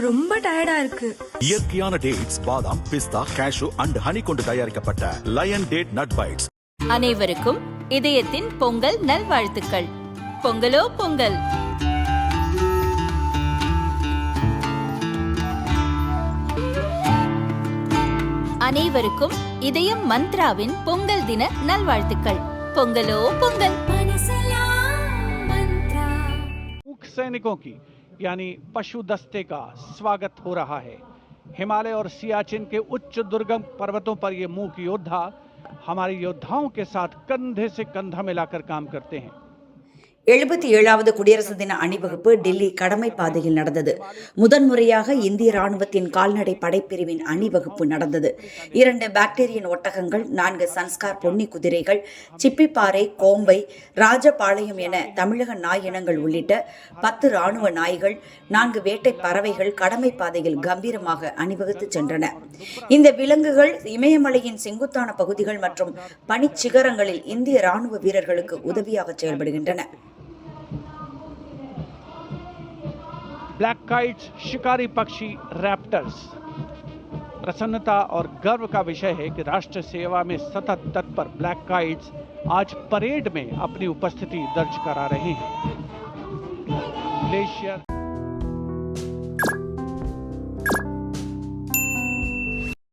ரொம்ப டயர்டா இருக்கு. இயற்கையான டேட்ஸ், பாதாம், பிஸ்தா, கேஷு அண்ட் ஹனி கொண்டு தயாரிக்கப்பட்ட லயன் டேட் நட் பைட்ஸ். அனைவருக்கும் இதயத்தின் பொங்கல் நல்வாழ்த்துக்கள். பொங்கலோ பொங்கல். அனைவருக்கும் இதயம் மந்த்ராவின் பொங்கல் தின நல்வாழ்த்துக்கள். பொங்கலோ பொங்கல். मूक सैनिकों की यानी पशु दस्ते का स्वागत हो रहा है। हिमालय और सियाचिन के उच्च दुर्गम पर्वतों पर ये मूक योद्धा हमारे योद्धाओं के साथ कंधे से कंधा मिलाकर काम करते हैं। 77வது குடியரசு தின அணிவகுப்பு டெல்லி கடமை பாதையில் நடந்தது. முதன்முறையாக இந்திய ராணுவத்தின் கால்நடை படைப்பிரிவின் அணிவகுப்பு நடந்தது. 2 பாக்டீரியன் ஒட்டகங்கள், 4 சன்ஸ்கார் பொன்னி குதிரைகள், சிப்பிப்பாறை, கோம்பை, ராஜபாளையம் என தமிழக நாய் இனங்கள் உள்ளிட்ட 10 ராணுவ நாய்கள், 4 வேட்டை பறவைகள் கடமை பாதையில் கம்பீரமாக அணிவகுத்து சென்றன. இந்த விலங்குகள் இமயமலையின் செங்குத்தான பகுதிகள் மற்றும் பனிச்சிகரங்களில் இந்திய ராணுவ வீரர்களுக்கு உதவியாக செயல்படுகின்றன. ब्लैक काइट्स शिकारी पक्षी रैप्टर्स। प्रसन्नता और गर्व का विषय है कि राष्ट्र सेवा में सतत तत्पर ब्लैक काइट्स आज परेड में अपनी उपस्थिति दर्ज करा रहे हैं। ग्लेशियर